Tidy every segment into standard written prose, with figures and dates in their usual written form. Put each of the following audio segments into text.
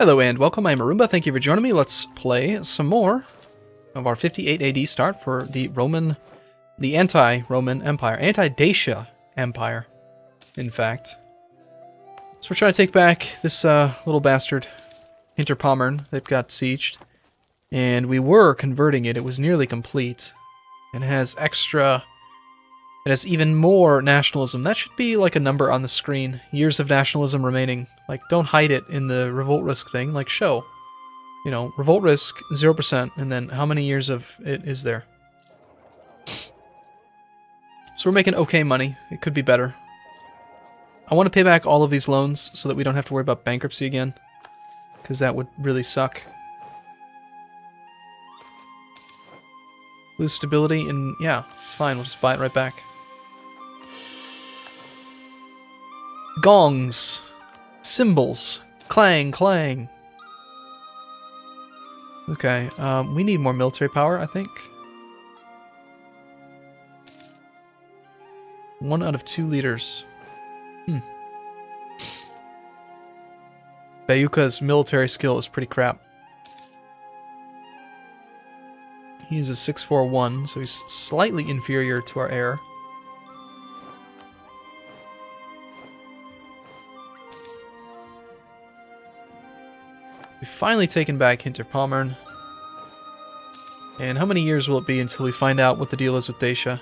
Hello and welcome, I'm Arumba, thank you for joining me. Let's play some more of our 58 AD start for the anti-Roman Empire, anti-Dacia Empire, in fact. So we're trying to take back this little bastard, Hinterpommern, that got sieged. And we were converting it, it was nearly complete. And it has even more nationalism. That should be like a number on the screen. Years of nationalism remaining. Like, don't hide it in the revolt risk thing. Like, show. You know, revolt risk, 0%, and then how many years of it is there? So we're making okay money. It could be better. I want to pay back all of these loans so that we don't have to worry about bankruptcy again. Because that would really suck. Lose stability, and yeah, it's fine. We'll just buy it right back. Gongs. Cymbals. Clang, clang. Okay, we need more military power, I think. 1 out of 2 leaders. Bayuka's military skill is pretty crap. He's a 641, so he's slightly inferior to our heir. We've finally taken back Hinterpommern. And how many years will it be until we find out what the deal is with Dacia?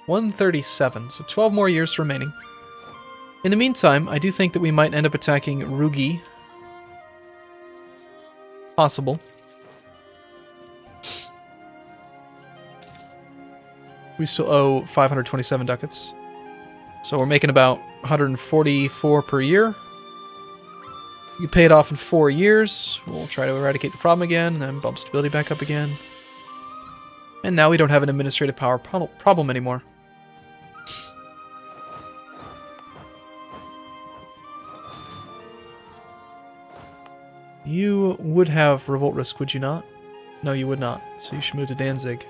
137, so 12 more years remaining. In the meantime, I do think that we might end up attacking Rugi. Possible. We still owe 527 ducats. So we're making about 144 per year. You pay it off in 4 years. We'll try to eradicate the problem again, and then bump stability back up again. And now we don't have an administrative power problem anymore. You would have revolt risk, would you not? No, you would not. So you should move to Danzig.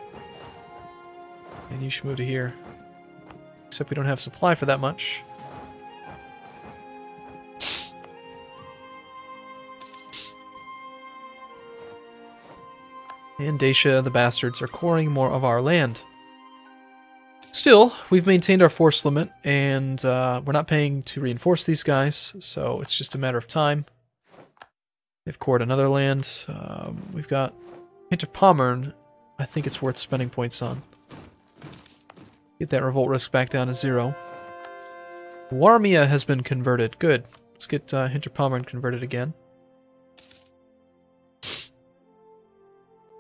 And you should move to here. Except we don't have supply for that much. And Dacia, the bastards, are coring more of our land. Still, we've maintained our force limit, and we're not paying to reinforce these guys, so it's just a matter of time. They've cored another land. We've got Hinterpommern. I think it's worth spending points on. Get that revolt risk back down to 0. Warmia has been converted. Good. Let's get Hinterpommern converted again.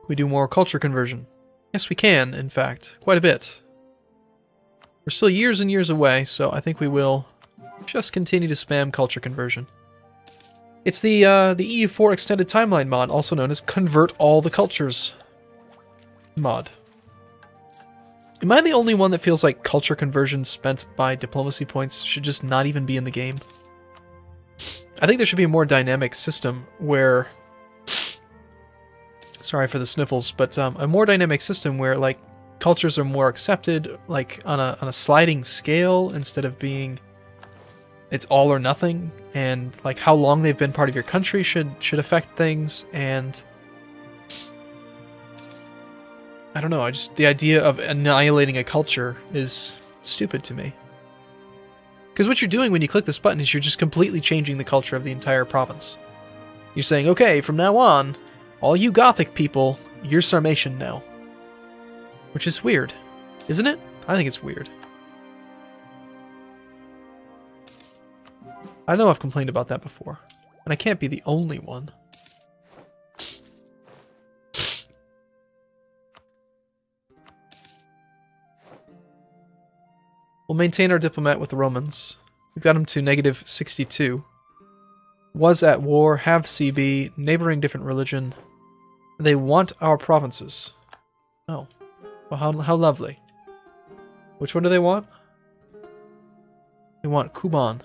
We do more culture conversion. Yes, we can, in fact. Quite a bit. We're still years and years away, so I think we will just continue to spam culture conversion. It's the EU4 Extended Timeline mod, also known as Convert All the Cultures mod. Am I the only one that feels like culture conversion spent by diplomacy points should just not even be in the game? I think there should be a more dynamic system where... Sorry for the sniffles, but a more dynamic system where, like, cultures are more accepted, like, on a sliding scale instead of being... It's all or nothing, and, like, how long they've been part of your country should affect things, and... I don't know, the idea of annihilating a culture is stupid to me. Because what you're doing when you click this button is you're just completely changing the culture of the entire province. You're saying, okay, from now on, all you Gothic people, you're Sarmatian now. Which is weird, isn't it? I think it's weird. I know I've complained about that before, and I can't be the only one. We'll maintain our diplomat with the Romans. We've got him to -62. Was at war, have CB, neighboring different religion. They want our provinces. Oh. Well, how lovely. Which one do they want? They want Kuban.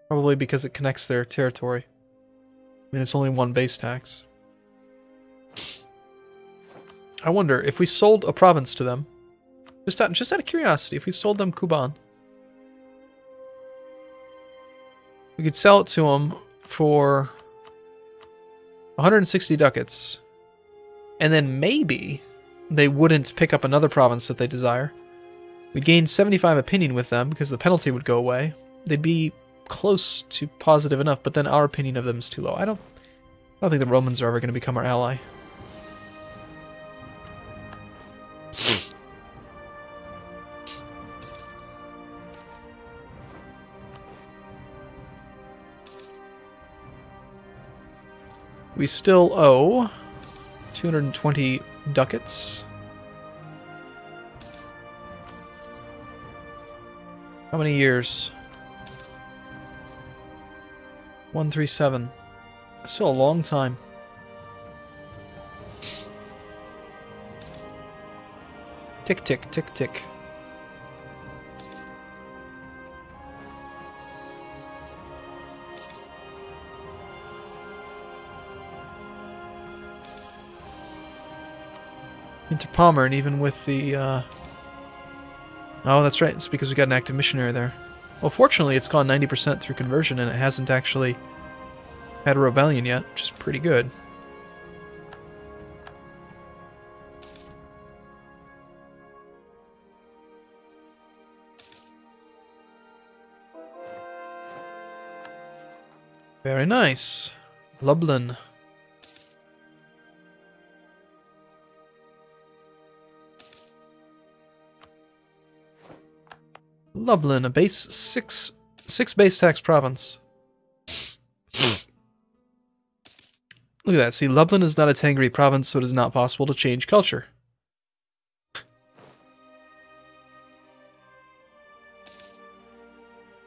Probably because it connects their territory. I mean, it's only 1 base tax. I wonder, if we sold a province to them, just out of curiosity, if we sold them Kuban, We could sell it to them for 160 ducats. And then maybe they wouldn't pick up another province that they desire. We'd gain 75 opinion with them because the penalty would go away. They'd be close to positive enough, but then our opinion of them is too low. I don't think the Romans are ever going to become our ally. We still owe 220 ducats. How many years? 137. Still a long time. Tick, tick, tick, tick. Into Pommern, even with the, Oh, that's right. It's because we got an active missionary there. Well, fortunately, it's gone 90% through conversion, and it hasn't actually had a rebellion yet, which is pretty good. Very nice. Lublin. Lublin, a base six base tax province. Look at that. See, Lublin is not a Tangri province, so it is not possible to change culture.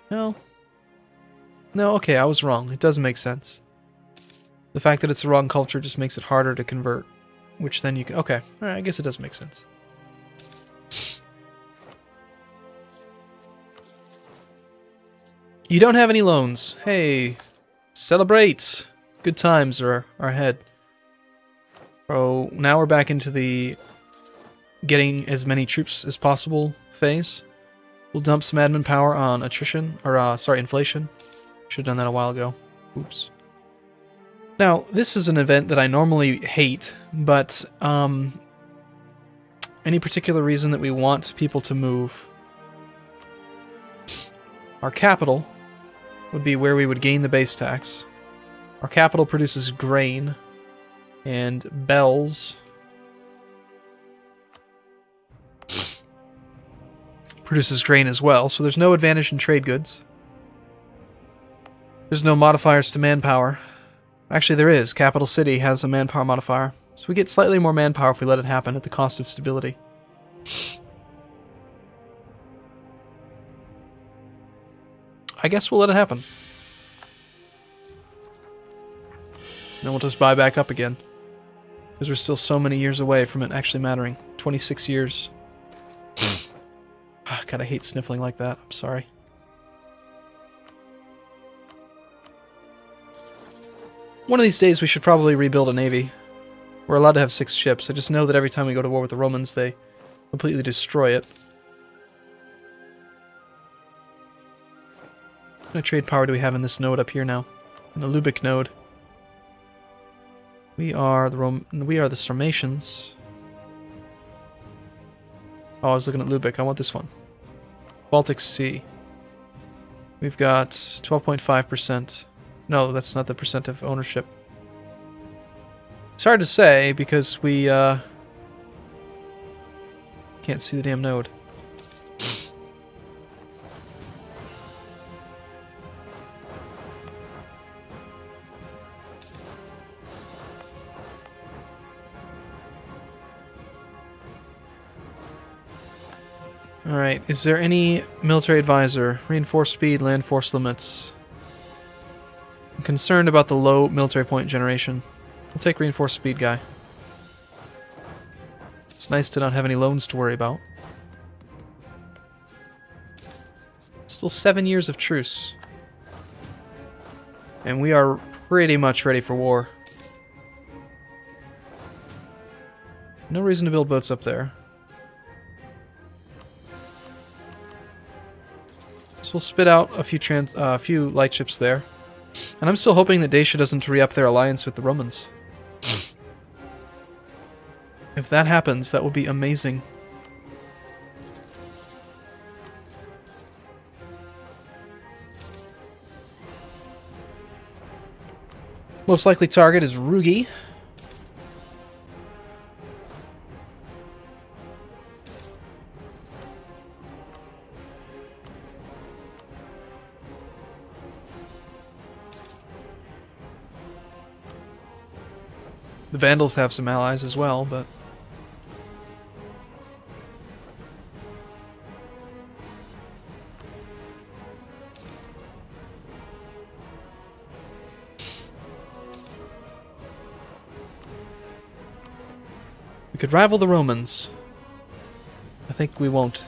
No. No, okay, I was wrong. It does make sense. The fact that it's the wrong culture just makes it harder to convert. Which then you can... Okay, alright, I guess it does make sense. You don't have any loans. Hey, celebrate! Good times are ahead. Oh, now we're back into the getting as many troops as possible phase. We'll dump some admin power on attrition, or sorry, inflation. Should have done that a while ago. Oops. Now, this is an event that I normally hate, but any particular reason that we want people to move? Our capital would be where we would gain the base tax. Our capital produces grain and bells. Produces grain as well, so there's no advantage in trade goods. There's no modifiers to manpower. Actually, there is. Capital City has a manpower modifier. So we get slightly more manpower if we let it happen at the cost of stability. I guess we'll let it happen. Then we'll just buy back up again. Because we're still so many years away from it actually mattering. 26 years. God, I hate sniffling like that. I'm sorry. One of these days we should probably rebuild a navy. We're allowed to have 6 ships. I just know that every time we go to war with the Romans, they completely destroy it. What kind of trade power do we have in this node up here now? In the Lubick node. We are the Sarmatians. Oh, I was looking at Lubick. I want this one. Baltic Sea. We've got 12.5%. No, that's not the percent of ownership. It's hard to say because we can't see the damn node. Alright, is there any military advisor? Reinforced speed, land force limits. I'm concerned about the low military point generation. We'll take reinforced speed guy. It's nice to not have any loans to worry about. Still 7 years of truce. And we are pretty much ready for war. No reason to build boats up there. So we'll spit out a few light ships there. And I'm still hoping that Dacia doesn't re-up their alliance with the Romans. If that happens, that would be amazing. Most likely target is Rugi. The Vandals have some allies as well, but... we could rival the Romans. I think we won't.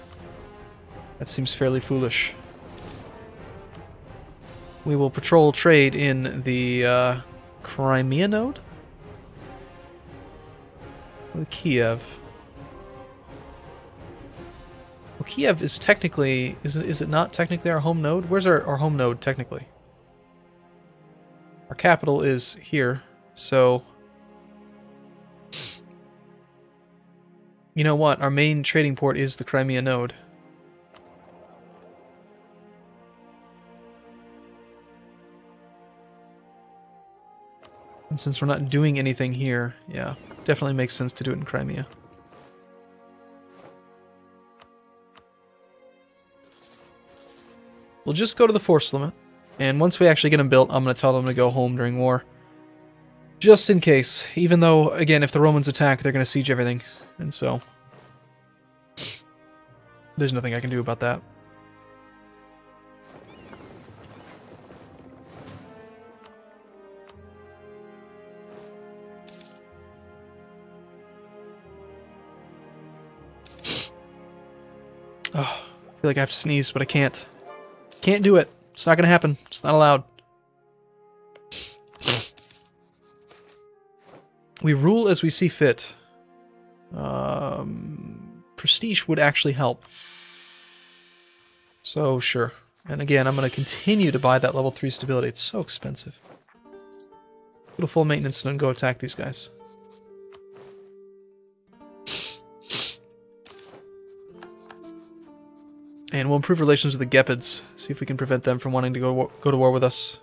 That seems fairly foolish. We will patrol trade in the Crimea node? With Kiev. Well, Kiev is technically... Is it not technically our home node? Where's our home node, technically? Our capital is here, so... You know what? Our main trading port is the Crimea node. And since we're not doing anything here, yeah, definitely makes sense to do it in Crimea. We'll just go to the force limit, and once we actually get them built, I'm going to tell them to go home during war. Just in case, even though, again, if the Romans attack, they're going to siege everything, and so there's nothing I can do about that. Oh, I feel like I have to sneeze, but I can't. Can't do it. It's not going to happen. It's not allowed. We rule as we see fit. Prestige would actually help. So, sure. And again, I'm going to continue to buy that level 3 stability. It's so expensive. Go to full maintenance and then go attack these guys. And we'll improve relations with the Gepids. See if we can prevent them from wanting to go to war with us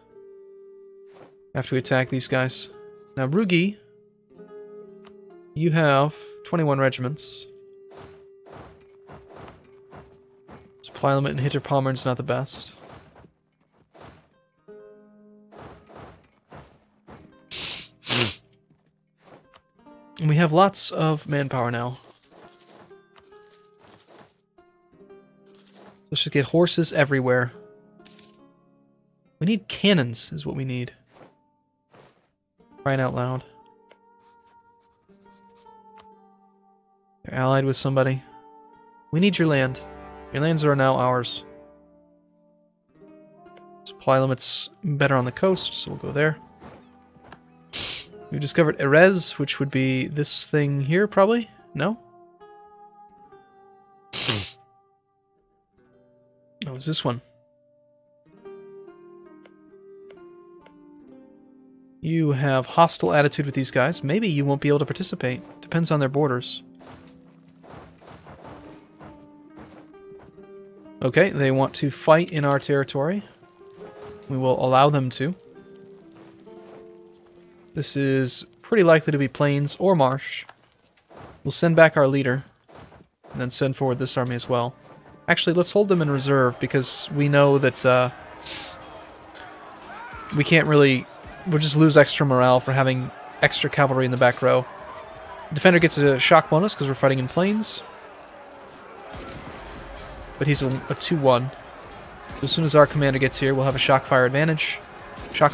after we attack these guys. Now, Rugi, you have 21 regiments. Supply limit in Hitter Pommern is not the best. And we have lots of manpower now. Let's just get horses everywhere. We need cannons, is what we need. Crying out loud. They're allied with somebody. We need your land. Your lands are now ours. Supply limit's better on the coast, so we'll go there. We've discovered Erez, which would be this thing here, probably? No? Oh, it's this one. You have hostile attitude with these guys. Maybe you won't be able to participate. Depends on their borders. Okay, they want to fight in our territory. We will allow them to. This is pretty likely to be plains or marsh. We'll send back our leader, and then send forward this army as well. Actually, let's hold them in reserve, because we know that we can't really... We'll just lose extra morale for having extra cavalry in the back row. Defender gets a shock bonus because we're fighting in plains. But he's a 2-1. So as soon as our commander gets here, we'll have a shock fire advantage. Shock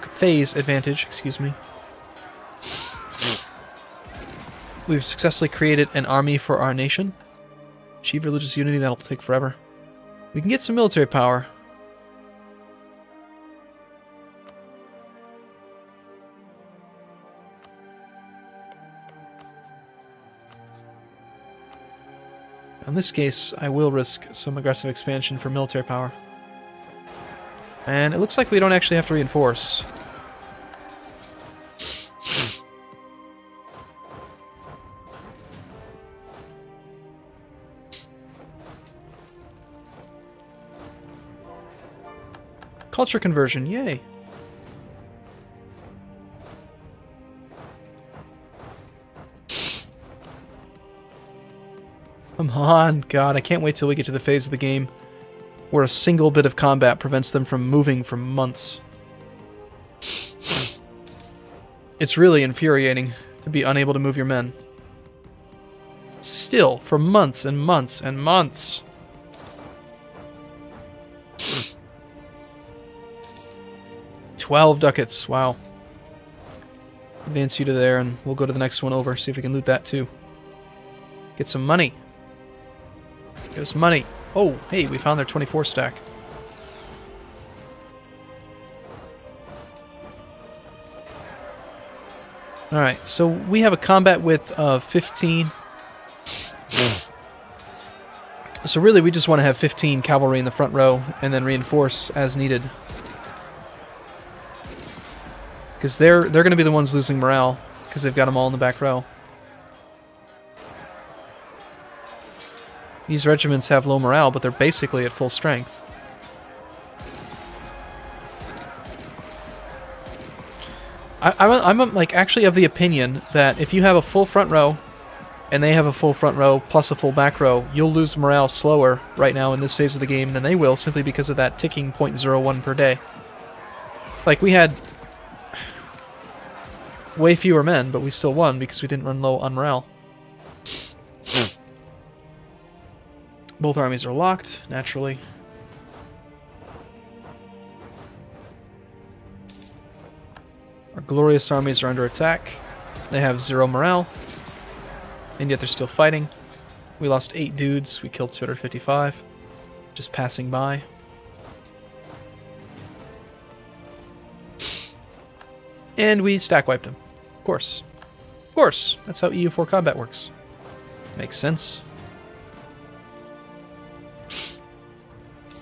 phase advantage, excuse me. We've successfully created an army for our nation. Achieve religious unity, that'll take forever. We can get some military power. In this case, I will risk some aggressive expansion for military power. And it looks like we don't actually have to reinforce. Culture conversion, yay! Come on, God, I can't wait till we get to the phase of the game where a single bit of combat prevents them from moving for months. It's really infuriating to be unable to move your men. Still, for months and months and months. $12 ducats, wow. Advance you to there and we'll go to the next one over, see if we can loot that too. Get some money. Give us money. Oh, hey, we found their 24 stack. Alright, so we have a combat width of 15. So really we just want to have 15 cavalry in the front row and then reinforce as needed. Because they're going to be the ones losing morale because they've got them all in the back row. These regiments have low morale, but they're basically at full strength. I'm like actually of the opinion that if you have a full front row and they have a full front row plus a full back row, you'll lose morale slower right now in this phase of the game than they will simply because of that ticking 0.01 per day. Like we had way fewer men, but we still won because we didn't run low on morale. Both armies are locked, naturally. Our glorious armies are under attack. They have 0 morale, and yet they're still fighting. We lost 8 dudes, we killed 255, just passing by. And we stack wiped them. Of course. Of course, that's how EU4 combat works. Makes sense.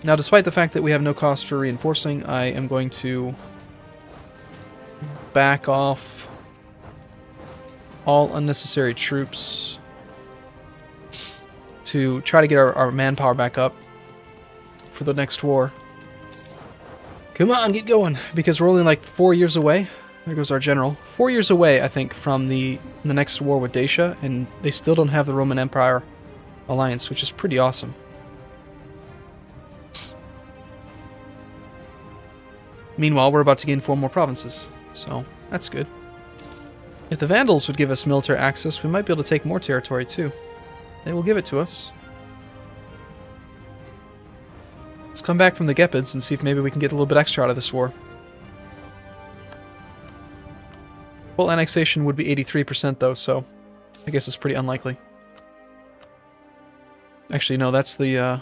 Now, despite the fact that we have no cost for reinforcing, I am going to back off all unnecessary troops to try to get our manpower back up for the next war. Come on, get going, because we're only like 4 years away. There goes our general. 4 years away, I think, from the next war with Dacia, and they still don't have the Roman Empire alliance, which is pretty awesome. Meanwhile, we're about to gain 4 more provinces, so that's good. If the Vandals would give us military access, we might be able to take more territory too. They will give it to us. Let's come back from the Gepids and see if maybe we can get a little bit extra out of this war. Full annexation would be 83% though, so I guess it's pretty unlikely. Actually, no, that's the,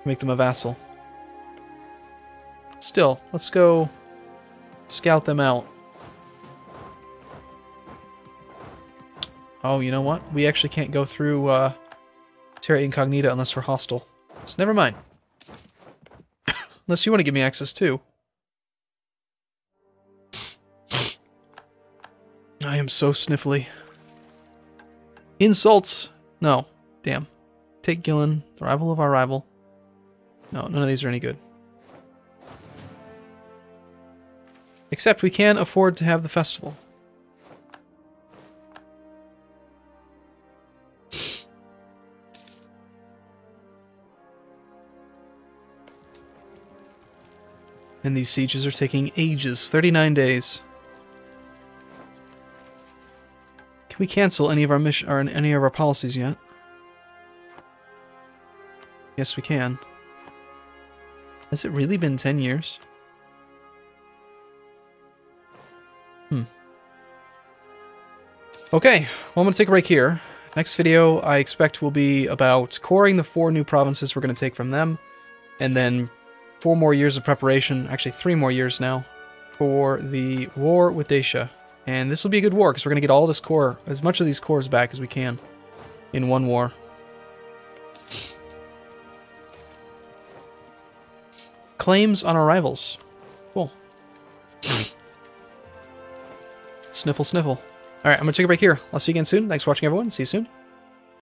make them a vassal. Still, let's go scout them out. Oh, you know what? We actually can't go through Terra Incognita unless we're hostile. So never mind. Unless you want to give me access too. I am so sniffly. Insults! No. Damn. Take Gillen, the rival of our rival. No, none of these are any good. Except we can afford to have the festival. And these sieges are taking ages, 39 days. Can we cancel any of our mission or any of our policies yet? Yes, we can. Has it really been 10 years? Okay, well, I'm going to take a break here. Next video, I expect, will be about coring the 4 new provinces we're going to take from them, and then 4 more years of preparation, actually 3 more years now, for the war with Dacia. And this will be a good war, because we're going to get all this core, as much of these cores back as we can. in one war. Claims on arrivals. Cool. Sniffle, sniffle. Alright, I'm going to take a break here. I'll see you again soon. Thanks for watching, everyone. See you soon.